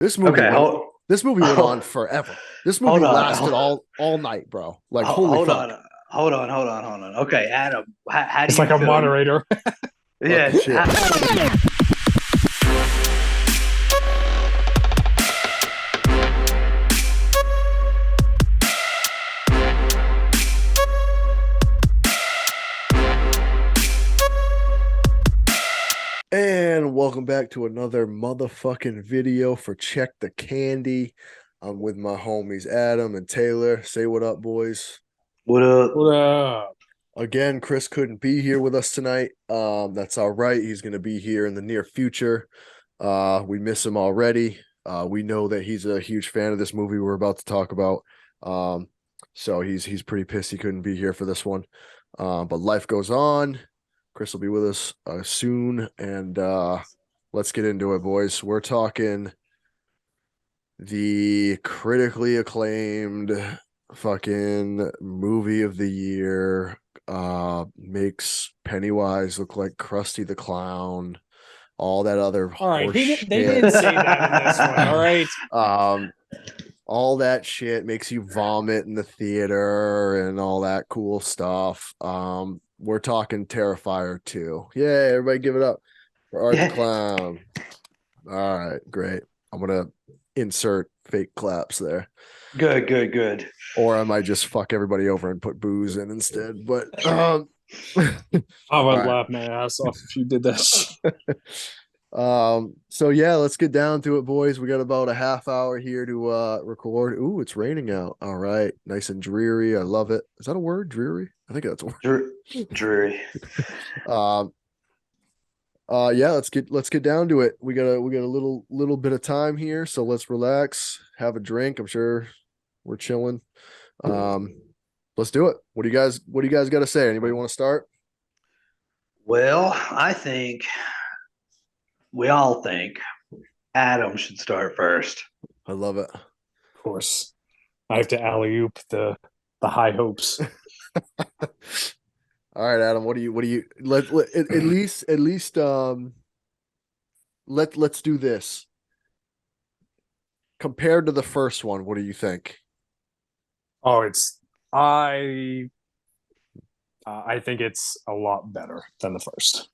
This movie Okay, went this movie went on forever. This movie hold on, lasted all night, bro. Like holy hold fuck. on, hold on. Okay, Adam, how do It's you like a feel? moderator. Fucking Yeah, shit. And welcome back to another motherfucking video for Check the Candy. I'm with my homies Adam and Taylor. Say what up, boys. what up? What up? Again, Chris couldn't be here with us tonight. That's all right. He's gonna be here in the near future. We miss him already. We know that he's a huge fan of this movie we're about to talk about. So he's pretty pissed he couldn't be here for this one. But life goes on. Chris will be with us soon, and let's get into it, boys. We're talking the critically acclaimed fucking movie of the year. Makes Pennywise look like Krusty the Clown. All that other All right, horse they shit. did say that in this one. All right. All that shit makes you vomit in the theater and all that cool stuff. We're talking Terrifier 2. Yeah, everybody give it up for Art the Yeah. Clown. All right, great. I'm gonna insert fake claps there. Good. Or I might just fuck everybody over and put booze in instead. But I would right. laugh my ass off if you did that. So yeah, let's get down to it, boys. We got about a half hour here to record. Ooh, it's raining out. All right, nice and dreary. I love it. Is that a word? Dreary? I think that's a word. Dreary. Yeah, let's get down to it. We got a little bit of time here, so let's relax, have a drink. I'm sure we're chilling. Let's do it. What do you guys got to say? Anybody want to start? Well, we all think Adam should start first. I love it. Of course, I have to alley-oop the high hopes. All right, Adam. What do you at least let's do this. Compared to the first one, what do you think? Oh, I think it's a lot better than the first.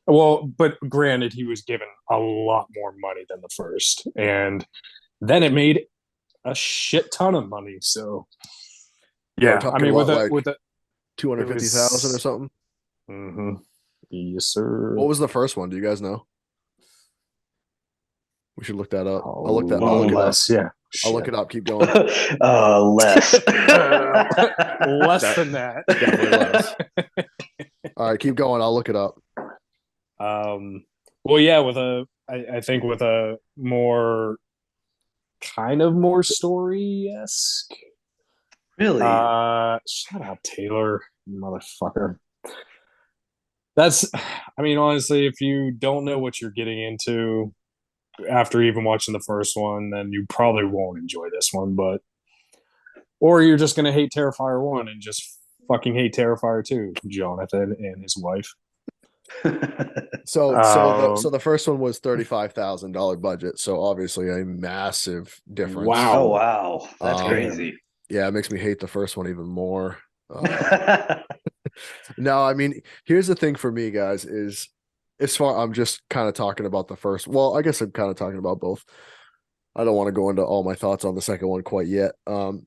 Well, but granted, he was given a lot more money than the first, and then it made a shit ton of money. So, yeah, I mean, with the 250,000 or something. Mm-hmm. Yes, sir. What was the first one? Do you guys know? We should look that up. I'll look it less, up. Yeah. I'll look it up. Keep going. Less. Less than that. Definitely less. All right, keep going. I'll look it up. Well, yeah, I think with a more story-esque. Really? Shut up, Taylor, motherfucker. I mean, honestly, if you don't know what you're getting into after even watching the first one, then you probably won't enjoy this one, or you're just gonna hate Terrifier 1 and just fucking hate Terrifier 2, Jonathan and his wife. So the first one was $35,000 budget, so obviously a massive difference. Wow. Oh wow, that's crazy. Yeah, it makes me hate the first one even more. No, I mean, here's the thing for me, guys, is as far I'm just kind of talking about the first. Well, I guess I'm kind of talking about both. I don't want to go into all my thoughts on the second one quite yet. But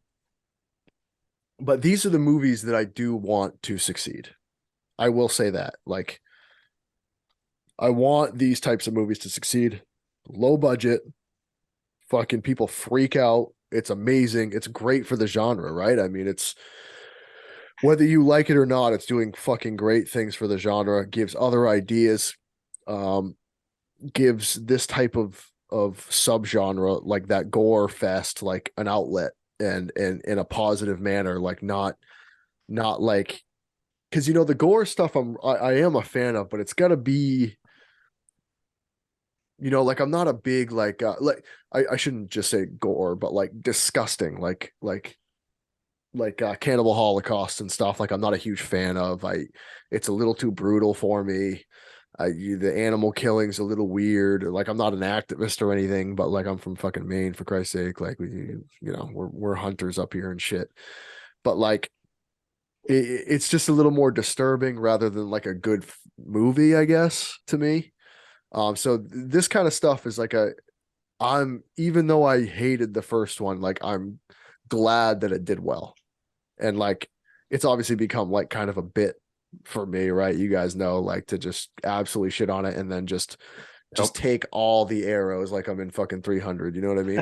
these are the movies that I do want to succeed. I will say that. Like, I want these types of movies to succeed. Low budget, fucking people freak out. It's amazing. It's great for the genre, right? I mean, it's whether you like it or not, it's doing fucking great things for the genre. Gives other ideas. Gives this type of subgenre like that gore fest like an outlet and in a positive manner, like not like, because the gore stuff I am a fan of, but it's got to be. Like I'm not a big like I shouldn't just say gore, but like disgusting, like Cannibal Holocaust and stuff. Like I'm not a huge fan of. It's a little too brutal for me. The animal killing's a little weird. Like, I'm not an activist or anything, but like, I'm from fucking Maine, for Christ's sake. Like, we're hunters up here and shit. But like, it's just a little more disturbing rather than like a good movie, I guess, to me. So this kind of stuff is like I'm even though I hated the first one, like I'm glad that it did well. And like it's obviously become like kind of a bit for me, right? You guys know, like to just absolutely shit on it and then just take all the arrows like I'm in fucking 300. You know what I mean?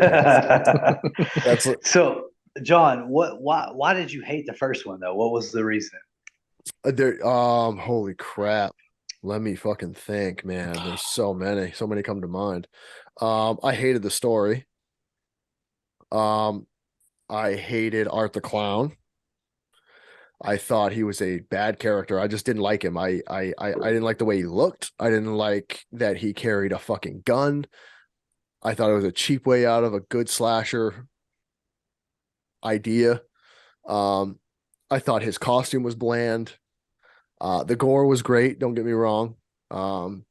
That's So, John, why did you hate the first one though? What was the reason? there. Holy crap. Let me fucking think, man. There's so many come to mind. I hated the story. Um, I hated Art the Clown. I thought he was a bad character. I just didn't like him. I didn't like the way he looked. I didn't like that he carried a fucking gun. I thought it was a cheap way out of a good slasher idea. Um, I thought his costume was bland. The gore was great, don't get me wrong. Um,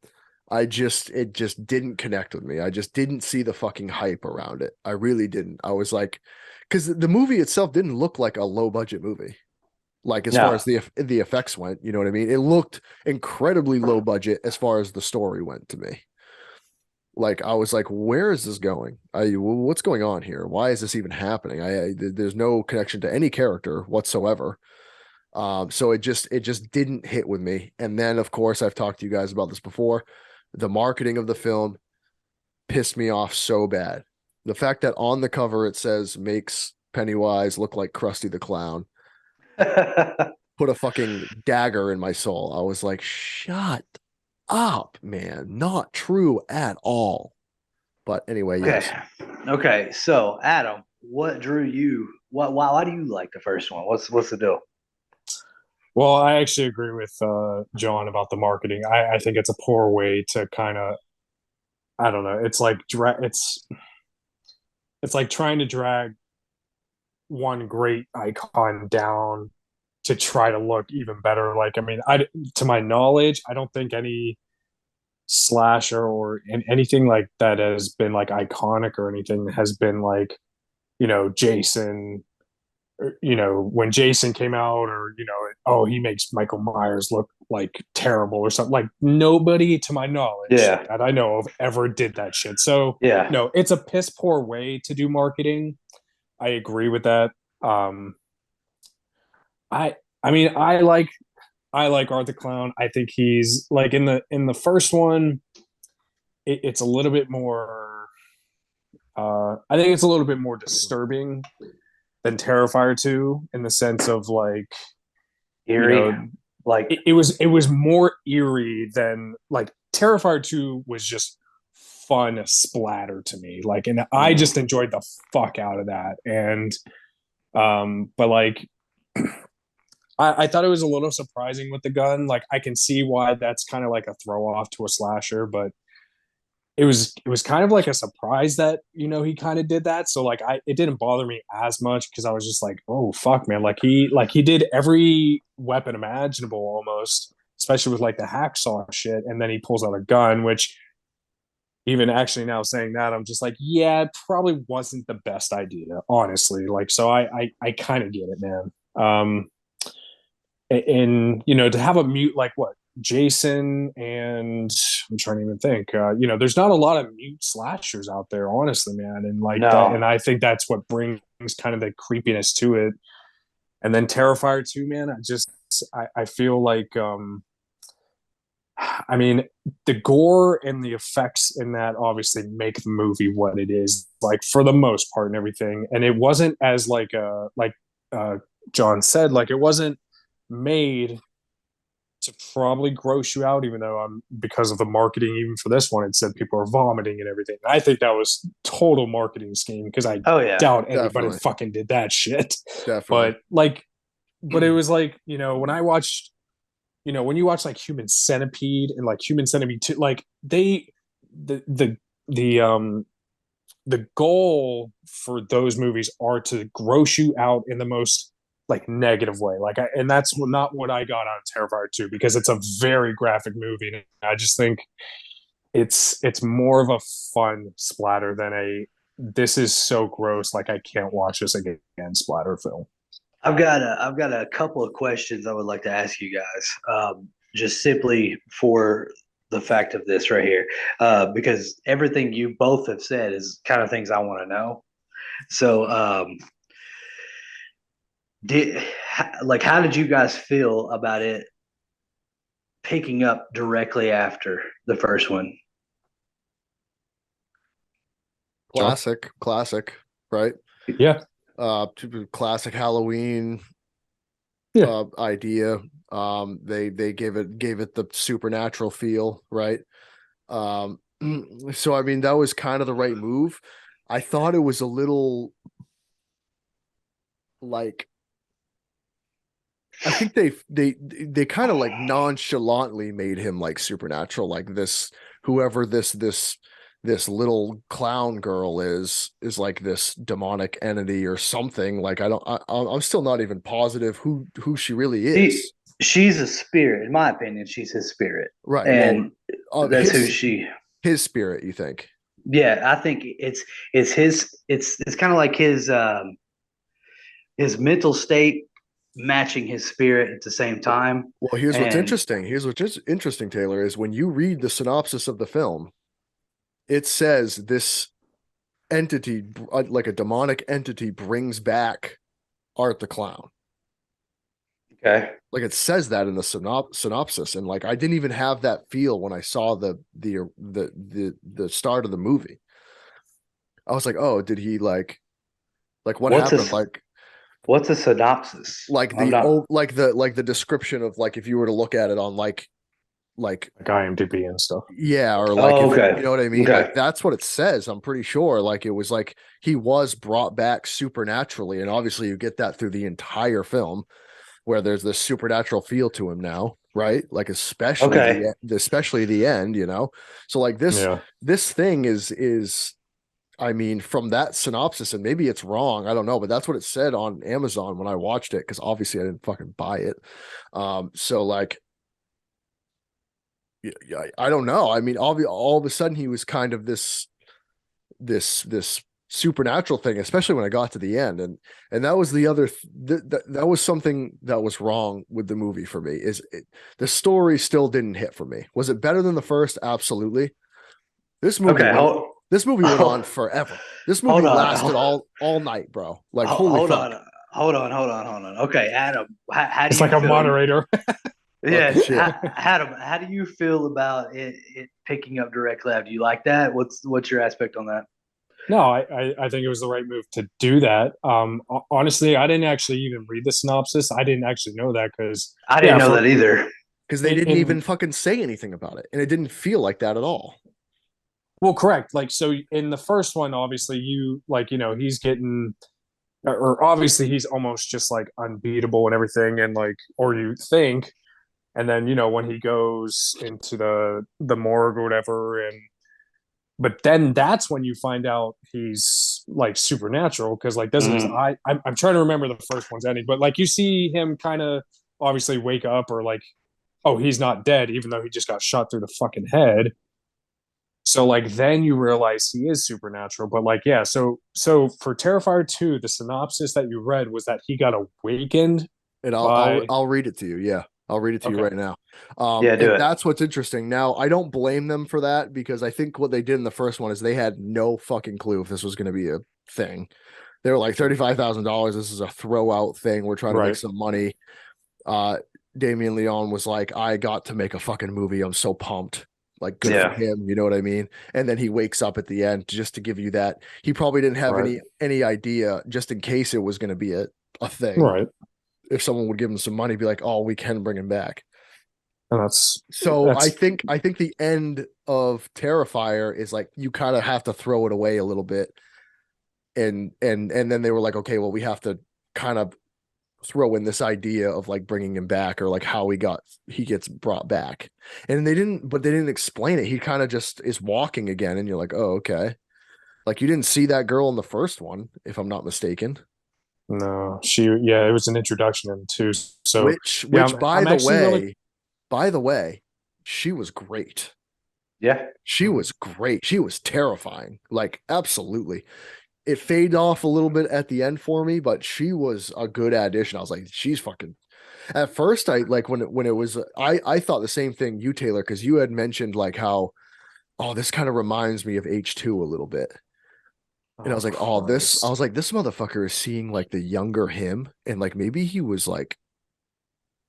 it just didn't connect with me. I just didn't see the fucking hype around it. I really didn't. I was like, because the movie itself didn't look like a low budget movie. Like as far No. as the effects went, you know what I mean? It looked incredibly low budget as far as the story went to me. Like I was like, where is this going? What's going on here? Why is this even happening? There's no connection to any character whatsoever. So it just didn't hit with me. And then of course I've talked to you guys about this before. The marketing of the film pissed me off so bad. The fact that on the cover it says makes Pennywise look like Krusty the Clown put a fucking dagger in my soul. I was like, shut up, man. Not true at all. But anyway, Okay. yes. Okay. So, Adam, what drew you? Why do you like the first one? What's the deal? Well, I actually agree with John about the marketing. I think it's a poor way to kind of, I don't know. It's like trying to drag one great icon down to try to look even better. Like, I mean, to my knowledge, I don't think any slasher or anything like that has been like iconic or anything has been like, Jason, when Jason came out, or oh, he makes Michael Myers look like terrible or something. Like nobody, to my knowledge, Yeah. that I know of, ever did that shit. So Yeah. no, it's a piss poor way to do marketing. I agree with that. Um, I I mean, I like Art the Clown. I think he's like in the first one, it's a little bit more. I think it's a little bit more disturbing than Terrifier 2 in the sense of like, you Eerie. know, Like, it was more eerie than like Terrifier 2 was just fun splatter to me. Like, and I just enjoyed the fuck out of that. And but like I thought it was a little surprising with the gun. Like I can see why that's kind of like a throw off to a slasher, but it was kind of like a surprise that he kind of did that. So like it didn't bother me as much because I was just like, oh fuck, man, like he did every weapon imaginable almost, especially with like the hacksaw shit, and then he pulls out a gun, which even actually now saying that, I'm just like, yeah, it probably wasn't the best idea, honestly. Like, so I kind of get it, man. And to have a mute like what Jason, and I'm trying to even think, there's not a lot of mute slashers out there, honestly, man. And like that, and no. I think that's what brings kind of the creepiness to it. And then Terrifier 2, man, I feel like I mean, the gore and the effects in that obviously make the movie what it is, like for the most part and everything. And it wasn't as like John said, like it wasn't made to probably gross you out, even though because of the marketing, even for this one, it said people are vomiting and everything. And I think that was total marketing scheme because I Oh yeah. doubt anybody Definitely. fucking did that shit. Definitely. But like, but it was like, when I watched, when you watch like Human Centipede and like Human Centipede 2, like the the the goal for those movies are to gross you out in the most like negative way. And that's not what I got out of Terrifier 2 because it's a very graphic movie. And I just think it's more of a fun splatter than a this is so gross, like I can't watch this again splatter film. I've got a couple of questions I would like to ask you guys, just simply for the fact of this right here, because everything you both have said is kind of things I want to know. So, did how did you guys feel about it picking up directly after the first one? Classic, right? Yeah. Classic Halloween Yeah. idea. They gave it the supernatural feel, right? So I mean that was kind of the right move. I thought it was a little like I think they kind of like nonchalantly made him like supernatural, like this whoever this little clown girl is like this demonic entity or something. Like I'm still not even positive who she really She is. she's a spirit, in my opinion. She's his spirit, Right. Well, and that's who she. his spirit, you think? Yeah, I think it's his. It's kind of like his mental state matching his spirit at the same time. Well, here's what's And interesting. Here's what's interesting, Taylor, is when you read the synopsis of the film, it says this entity, like a demonic entity, brings back Art the Clown. okay, Like it says that in the synopsis, and like I didn't even have that feel when I saw the start of the movie. I was like, oh, did he like what what's happened? a what's a synopsis? I'm not. Like the description of like if you were to look at it on like IMDb and stuff. yeah, or like Oh, if okay, you know what I mean, okay, like that's what it says. I'm pretty sure. Like it was like he was brought back supernaturally, and obviously you get that through the entire film, where there's this supernatural feel to him now, right? Like okay. especially the end, you know. So like Yeah. this thing is I mean, from that synopsis, and maybe it's wrong, I don't know, but that's what it said on Amazon when I watched it, because obviously I didn't fucking buy it. So like I don't know. I mean, all of a sudden he was kind of this supernatural thing, especially when I got to the end, and that was the other that was something that was wrong with the movie for me. The story still didn't hit for me. Was it better than the first? Absolutely. This movie Okay, went this movie went on forever. This movie hold on, lasted all night, bro. Like holy hold fuck. on, hold on. Okay, Adam, how do It's you like a feel? moderator. Yeah, Fucking shit. Adam, how do you feel about it picking up directly after? Do you like that? What's your aspect on that? No, I think it was the right move to do that. Honestly, I didn't actually even read the synopsis. I didn't actually know that because, I didn't yeah, know that either. Because they didn't even in fucking say anything about it. And it didn't feel like that at all. well, correct. Like, so in the first one, obviously, he's getting, or obviously, he's almost just like unbeatable and everything, and like, or you think, and then when he goes into the morgue or whatever, and but then that's when you find out he's like supernatural because like doesn't his Mm. eye I'm trying to remember the first one's ending, but like you see him kind of obviously wake up or like, oh, he's not dead even though he just got shot through the fucking head. So like then you realize he is supernatural. But like, yeah, so for Terrifier 2, the synopsis that you read was that he got awakened And by I'll read it to you. Yeah. I'll read it to you okay. right now. Yeah, do And it. that's what's interesting. Now, I don't blame them for that because I think what they did in the first one is they had no fucking clue if this was going to be a thing. They were like $35,000. This is a throw out thing. We're trying to make Right. some money. Uh, Damien Leone was like, I got to make a fucking movie. I'm so pumped. Like, good for Yeah. him. You know what I mean? And then he wakes up at the end just to give you that. He probably didn't have Right. any idea, just in case it was going to be a thing. Right. If someone would give him some money, be like, oh, we can bring him back. And that's So I that's think the end of Terrifier is like you kind of have to throw it away a little bit. And then they were like, okay, well, we have to kind of throw in this idea of like bringing him back or like how he gets brought back. And they didn't explain it. He kind of just is walking again and you're like, oh, okay. Like you didn't see that girl in the first one, if I'm not mistaken. No, it was an introduction in too. So yeah, Which by I'm the actually really. way, by the way, she was great. Yeah. She was great. She was terrifying. Like, absolutely. It faded off a little bit at the end for me, but she was a good addition. I was like, she's fucking. At first, I like when it was. I thought the same thing, you Taylor, because you had mentioned like how, oh, this kind of reminds me of H2 a little bit, and I Oh was like, oh, this. I Christ. was like, this motherfucker is seeing like the younger him, and like maybe he was like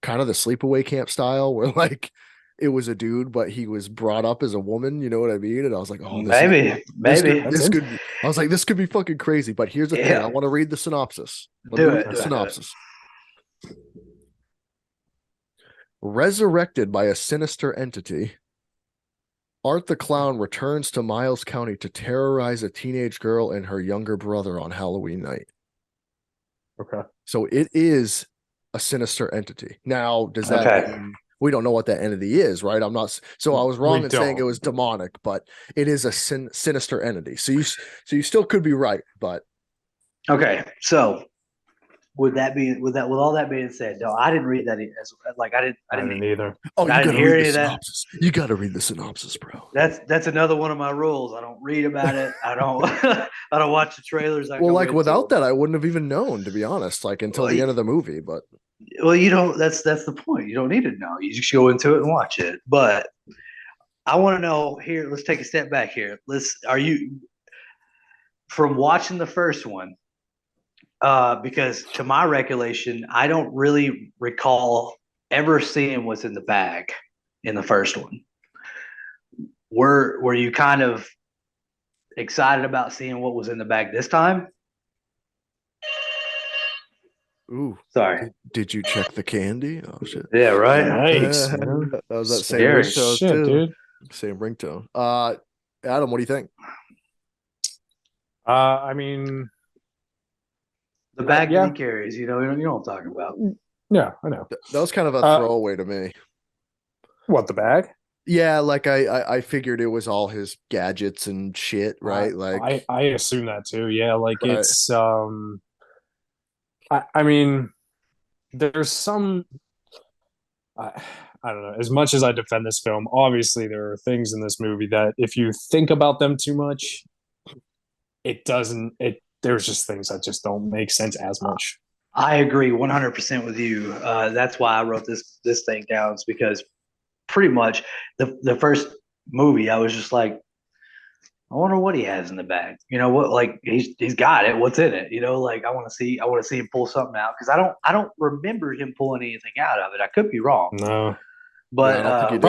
kind of the sleepaway camp style, where like it was a dude, but he was brought up as a woman. You know what I mean? And I was like, oh, Maybe, this could maybe. That's this it. could be. I was like, this could be fucking crazy. But here's the thing. I Yeah. want to read the synopsis. Let me Do read it. the Do it. Okay. Do it. synopsis. Resurrected by a sinister entity, Art the Clown returns to Miles County to terrorize a teenage girl and her younger brother on Halloween night. Okay. So it is a sinister entity. Now, does that Okay. mean we don't know what that entity is, right? I'm not. So I was wrong We in saying it don't. was demonic, but it is a sinister entity. So you still could be right, but Okay. So with all that being said, no, I didn't read that as like I didn't either. oh, you I got didn't to hear read the any of that. synopsis. You got to read the synopsis, bro. That's another one of my rules. I don't read about it. I don't I don't watch the trailers. I Well, go like into without them. that, I wouldn't have even known, to be honest, like until Well, the end of the movie. But you don't. That's the point. You don't need to know. You just go into it and watch it. But I want to know here. Let's take a step back here. Are you from watching the first one? Because to my recollection, I don't really recall ever seeing what's in the bag in the first one. Were you kind of excited about seeing what was in the bag this time? ooh, Sorry. did you check the candy? Oh shit. Yeah, right. Yikes, man. That was that same Scary Scary. ringtone shit, too. dude. Same ringtone. Adam, what do you think? I mean, The bag that he yeah, carries, you know what I'm talking about. yeah, I know. That was kind of a Uh, throwaway to me. what, the bag? Yeah, like I figured it was all his gadgets and shit, right? Like, I assume that too. Yeah, like right. it's I mean, there's some I, I don't know. As much as I defend this film, obviously there are things in this movie that if you think about them too much, it doesn't it there's just things that just don't make sense as much. I agree 100% with you. That's why I wrote this thing down. It's because pretty much the first movie, I was just like, I wonder what he has in the bag. You know what? Like he's got it. What's in it? Like I want to see him pull something out because I don't remember him pulling anything out of it. I could be wrong, No. Yeah, I but don't think he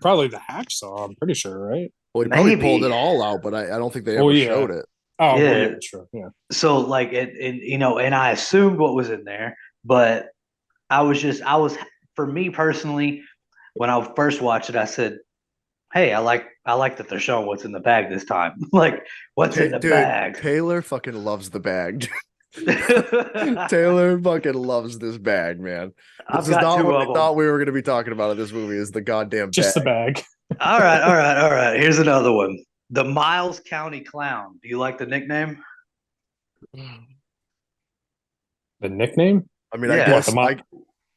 Probably did. the hacksaw, I'm pretty sure, right? Well, he probably pulled it maybe all out, but I don't think they Well, ever yeah. showed it. Oh, well, yeah, yeah. sure. Yeah. So like and I assumed what was in there, but I was for me personally when I first watched it, I said, hey, I like that they're showing what's in the bag this time. Like what's in the Dude, bag. Taylor fucking loves the bag. Taylor fucking loves this bag, man. This I've is got not two what we of them. thought we were going to be talking about in this movie. Is the goddamn Just the bag. bag. All right, all right, all right. Here's another one. The Miles County Clown. Do you like the nickname? The nickname? I mean, Yeah. What, I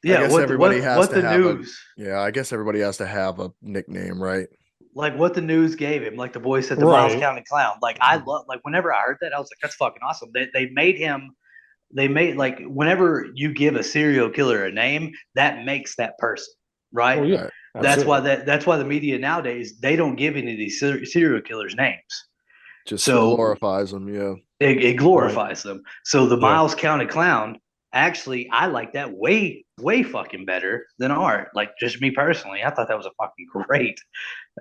Yeah, guess everybody has what to the have a news yeah. I guess everybody has to have a nickname, right? like what the news gave him. Like the boy said the Miles right. County Clown. Like I love like whenever I heard that, I was like, that's fucking awesome. They made like whenever you give a serial killer a name, that makes that person, Well, right? yeah, Right. absolutely. That's why the media nowadays they don't give any of these serial killers names. Just So glorifies them. Yeah. it Right. glorifies them. So the Yeah. Miles County Clown, actually, I like that way fucking better than Art. Like just me personally, I thought that was a fucking great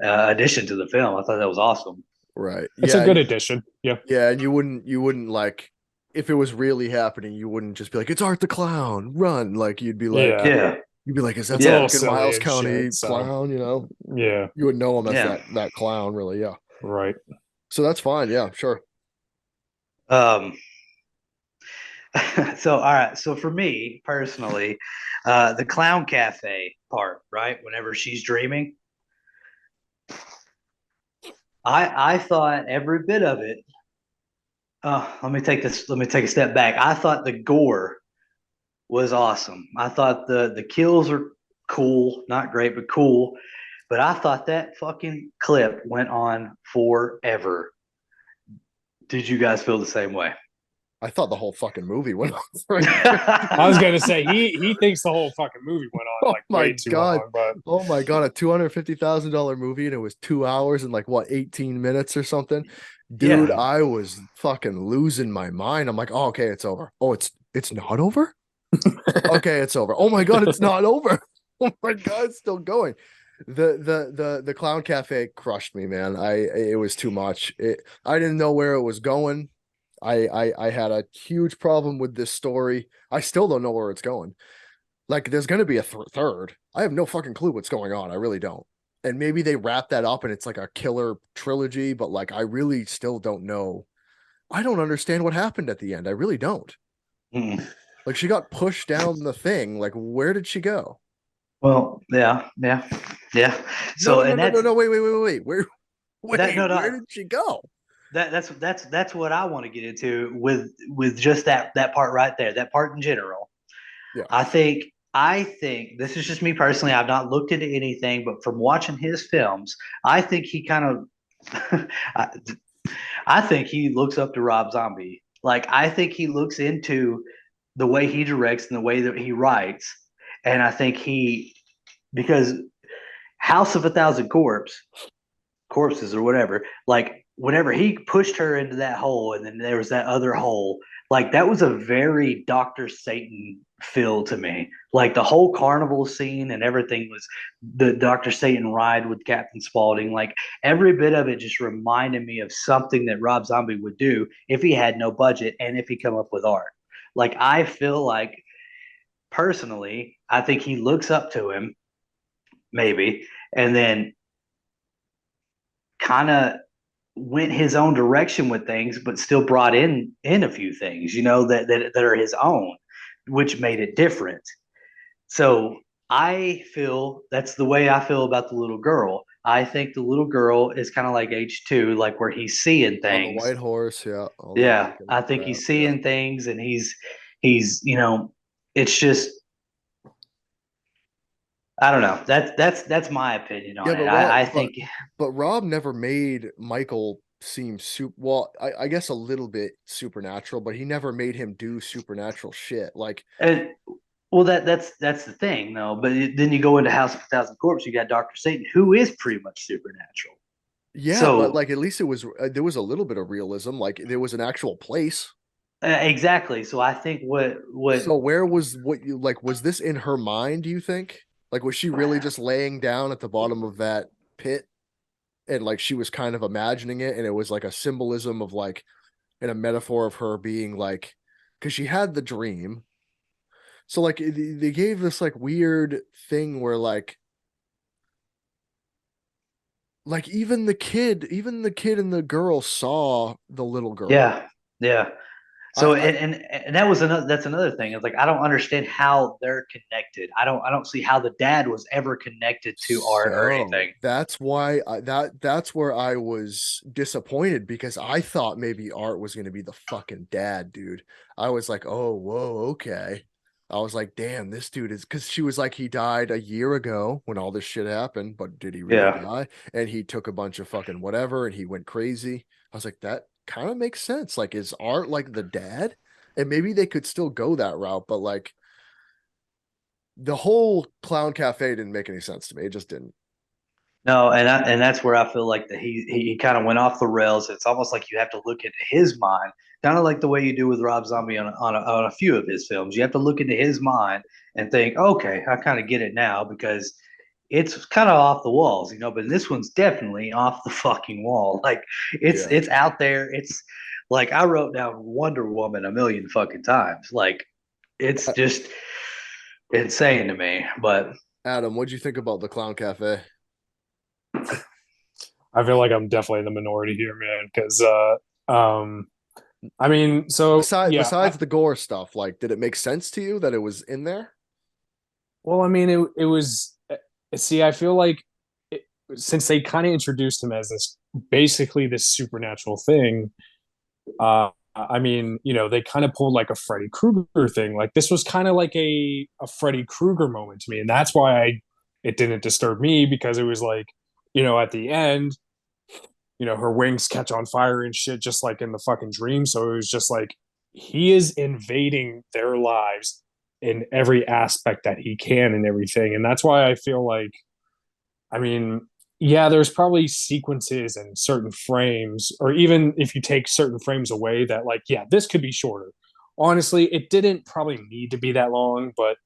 addition to the film. I thought that was awesome. Right. It's a Yeah. good addition. Yeah. Yeah. And you wouldn't like if it was really happening, you wouldn't just be like, it's Art the Clown, run. Like Yeah. Yeah, you'd be like, is that It's a the yeah, little fucking silly Miles as shit. County So, clown? yeah. You would know him as yeah. that clown, really. Yeah. Right. So that's fine. Yeah, sure. Um, so all right. So for me personally, the clown cafe part, right? Whenever she's dreaming, I thought every bit of it Let me take this. Let me take a step back. I thought the gore was awesome. I thought the kills are cool, not great, but cool. But I thought that fucking clip went on forever. Did you guys feel the same way? I thought the whole fucking movie went on for I was gonna say he thinks the whole fucking movie went on oh like my way too god. long, but Oh my god, a $250,000 movie and it was 2 hours and like what 18 minutes or something. Dude, Yeah. I was fucking losing my mind. I'm like, oh, okay, it's over. Oh, it's not over? Okay, it's over. Oh my god, it's not over. Oh my god, it's still going. The clown cafe crushed me, man. It was too much. I didn't know where it was going. I had a huge problem with this story. I still don't know where it's going. Like, there's going to be a third. I have no fucking clue what's going on. I really don't. And maybe they wrap that up and it's like a killer trilogy, but like, I really still don't know. I don't understand what happened at the end. I really don't. Mm. Like, she got pushed down the thing. Like, where did she go? Well, yeah, yeah, yeah. No, So, no, no, and no, no, that's no. Wait. that. No, Where no. did she go? That's what I want to get into with just that part right there. That part in general. Yeah. I think this is just me personally. I've not looked into anything, but from watching his films, I think he kind of I, I think he looks up to Rob Zombie. Like I think he looks into the way he directs and the way that he writes, and I think he because House of a Thousand Corpses or whatever, like whenever he pushed her into that hole and then there was that other hole, like that was a very Dr. Satan feel to me. Like the whole carnival scene and everything was the Dr. Satan ride with Captain Spaulding. Like every bit of it just reminded me of something that Rob Zombie would do if he had no budget and if he come up with art. Like I feel like personally, I think he looks up to him, maybe, and then kind of went his own direction with things, but still brought in a few things, that are his own, which made it different. So I feel that's the way I feel about the little girl. I think the little girl is kind of like H2, like where he's seeing On the things. white horse. Yeah. All that Yeah, fucking I think crap. he's Yeah. seeing things, and he's it's just I don't know. That's my opinion on Yeah, it. I think but Rob never made Michael seem super well, I guess a little bit supernatural, but he never made him do supernatural shit. Like, and well, that's the thing, though. But then you go into House of a Thousand Corpses, you got Doctor Satan, who is pretty much supernatural. yeah, but So like at least it was there was a little bit of realism. Like there was an actual place. exactly. So I think what So where was what you like? Was this in her mind, do you think? Like, was she really just laying down at the bottom of that pit and like she was kind of imagining it and it was like a symbolism of like and a metaphor of her being like because she had the dream. So like they gave this like weird thing where like even the kid and the girl saw the little girl. yeah, yeah. So I and that was another that's another thing. It's like I don't understand how they're connected. I don't see how the dad was ever connected to art or so anything. that's why that's where I was disappointed because I thought maybe Art was gonna be the fucking dad, dude. I was like, oh, whoa, okay. I was like, damn, this dude is because she was like, he died a year ago when all this shit happened, but did he really Yeah. die? And he took a bunch of fucking whatever and he went crazy. I was like, that kind of makes sense. Like, is Art like the dad? And maybe they could still go that route, but like the whole clown cafe didn't make any sense to me. It just didn't. No, and that's where I feel like that he kind of went off the rails. It's almost like you have to look into his mind, kind of like the way you do with Rob Zombie on a few of his films. You have to look into his mind and think, okay, I kind of get it now because it's kind of off the walls, But this one's definitely off the fucking wall. Like Yeah. it's out there. It's like I wrote down Wonder Woman a million fucking times. Like it's just insane to me. But Adam, what'd you think about the clown cafe? I feel like I'm definitely in the minority here, man. Because um, I mean, so yeah, Besides the gore stuff, like, did it make sense to you that it was in there? well, I mean, it was. See, I feel like it, since they kind of introduced him as this basically this supernatural thing, I mean, they kind of pulled like a Freddy Krueger thing. Like this was kind of like a Freddy Krueger moment to me, and that's why it didn't disturb me because it was like, at the end, her wings catch on fire and shit, just like in the fucking dream. So it was just like he is invading their lives in every aspect that he can and everything, and that's why I feel like, I mean, yeah, there's probably sequences and certain frames, or even if you take certain frames away, that like, yeah, this could be shorter. Honestly, it didn't probably need to be that long, but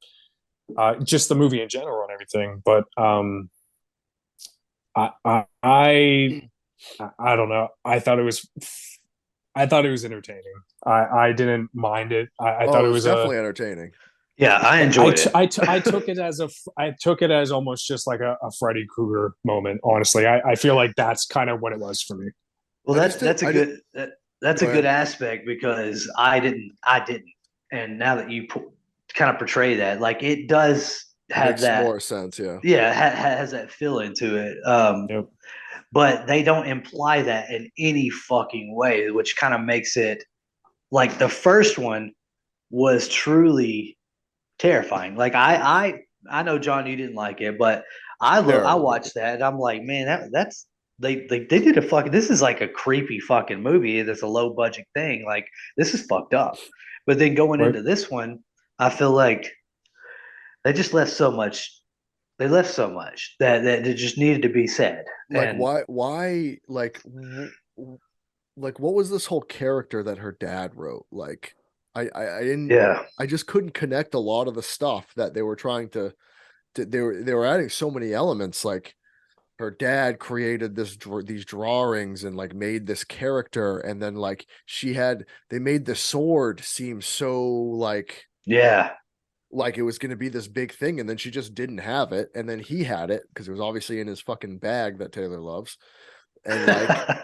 just the movie in general and everything. But I, I I don't know. I thought it was entertaining. I didn't mind it. I Oh, thought it it was was a definitely entertaining. Yeah, I enjoyed it. I took it as I took it as almost just like a Freddy Krueger moment. Honestly, I feel like that's kind of what it was for me. Well, I just did. that's a I did. good that's Go a good ahead. aspect because I didn't, and now that you kind of portray that, like it does have Makes that, more sense. Yeah. yeah, has that feeling to it. Yep. But they don't imply that in any fucking way, which kind of makes it like the first one was truly terrifying. Like I know John, you didn't like it, but I Terrible movie. watched that and I'm like, man, that's they did a fucking, this is like a creepy fucking movie. That's a low budget thing. Like this is fucked up. But then going Right. into this one, I feel like they just left so much. They left so much that it just needed to be said. Like And why like what was this whole character that her dad wrote? Like I didn't yeah, I just couldn't connect a lot of the stuff that they were trying to they were adding so many elements. Like her dad created these drawings and like made this character, and then like they made the sword seem so yeah. like it was going to be this big thing, and then she just didn't have it, and then he had it because it was obviously in his fucking bag that Taylor loves, and like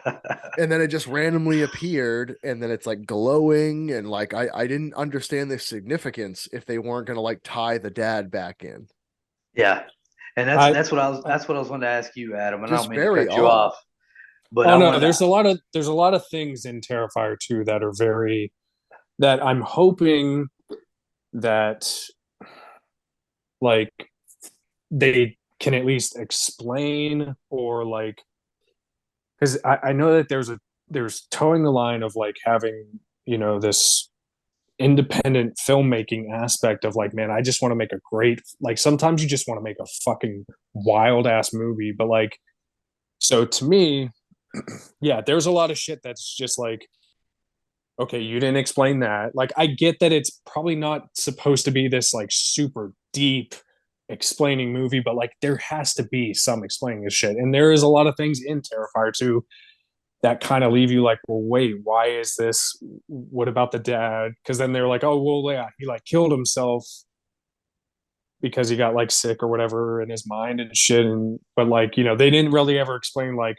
and then it just randomly appeared, and then it's like glowing, and like I didn't understand the significance if they weren't going to like tie the dad back in. Yeah, and I, I that's what I was going to ask you, Adam. And I don't Just mean to very cut you odd. off, but oh I no, wanted to. there's a lot of things in Terrifier 2 that are very that I'm hoping that like they can at least explain, or like, because I know that there's towing the line of like having this independent filmmaking aspect of like, man, I just want to make a great, like, sometimes you just want to make a fucking wild ass movie, but like, so to me, yeah, there's a lot of shit that's just like, okay, you didn't explain that. Like, I get that it's probably not supposed to be this like super deep explaining movie, but like there has to be some explaining this shit. And there is a lot of things in Terrifier 2 that kind of leave you like, well, wait, why is this? What about the dad? Because then they're like, oh, well, yeah, he like killed himself because he got like sick or whatever in his mind and shit. And but like, they didn't really ever explain like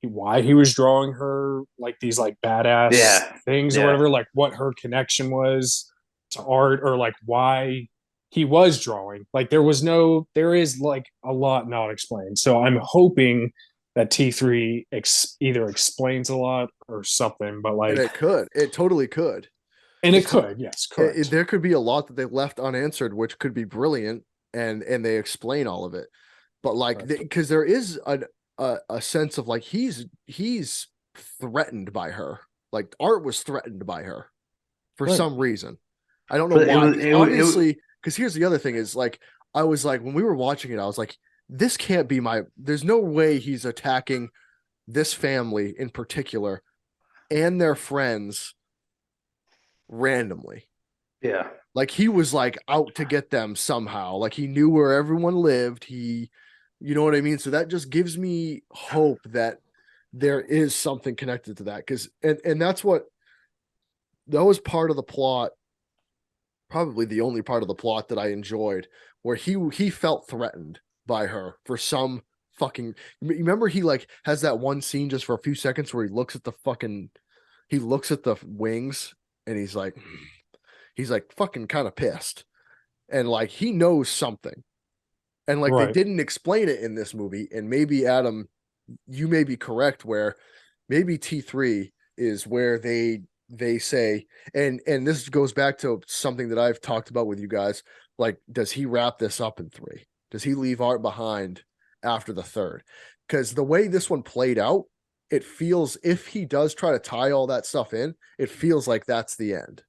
why he was drawing her like these like badass Yeah, things or yeah, whatever, like what her connection was to art, or like why he was drawing. Like there is like a lot not explained. So I'm hoping that T3 either explains a lot or something, but And like, it totally could. and it could, yes, correct. There could be a lot that they left unanswered, which could be brilliant, and they explain all of it. But like, Correct. because there is a sense of like he's threatened by her. Like Art was threatened by her for Right. some reason. I don't know but why. Because it obviously, because here's the other thing is like I was like when we were watching it, I was like, this can't be my. There's no way he's attacking this family in particular and their friends randomly. yeah, Like he was like out to get them somehow. Like he knew where everyone lived. You know what I mean? So that just gives me hope that there is something connected to that. Cause, and that was part of the plot, probably the only part of the plot that I enjoyed, where he felt threatened by her for some fucking. Remember, he like has that one scene just for a few seconds where he looks at the wings and he's like fucking kind of pissed, and like he knows something, and like they Right. didn't explain it in this movie, and maybe Adam, you may be correct, where maybe T3 is where they they say, and this goes back to something that I've talked about with you guys. Like, does he wrap this up in 3? Does he leave Art behind after the 3rd? Because the way this one played out, it feels, if he does try to tie all that stuff in, it feels like that's the end.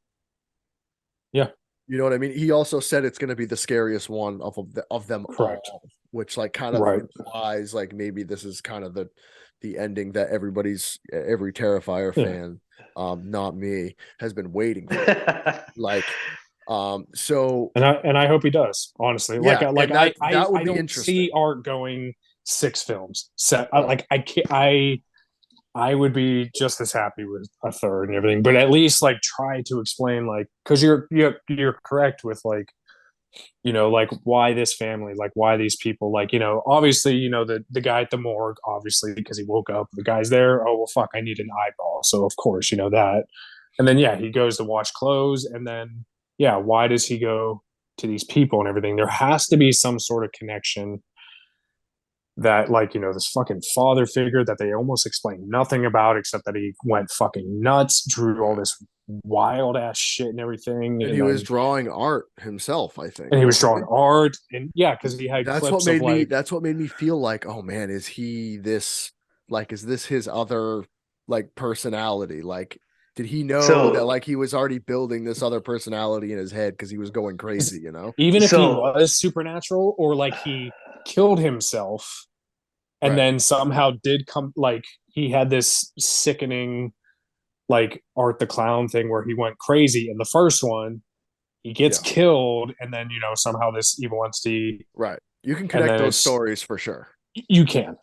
Yeah. You know what I mean? He also said it's going to be the scariest one of them Correct. all, which like kind of Right. implies like maybe this is kind of the ending that every Terrifier fan, not me, has been waiting for. Like, so and I hope he does, honestly. yeah, I would be don't interesting. see Art going 6 films. So No. like I can't I would be just as happy with a 3rd and everything, but at least like try to explain, like, because you're correct with like, like why this family, like why these people, like, obviously, the guy at the morgue, obviously because he woke up, the guy's there. Oh well, fuck, I need an eyeball, so of course that, and then he goes to wash clothes, and then why does he go to these people and everything? There has to be some sort of connection that, like, this fucking father figure that they almost explain nothing about except that he went fucking nuts, drew all this wild ass shit and everything, And he was drawing art himself, I think. and he was drawing art, and because he had That's clips of like, that's what made me feel like, oh man, is he this, like, is this his other like personality? Like, did he know that like he was already building this other personality in his head because he was going crazy, even if he was supernatural, or like he killed himself and then somehow did come, like he had this sickening like Art the Clown thing where he went crazy in the first one, he gets killed, and then somehow this evil entity, you can connect those stories for sure. You can,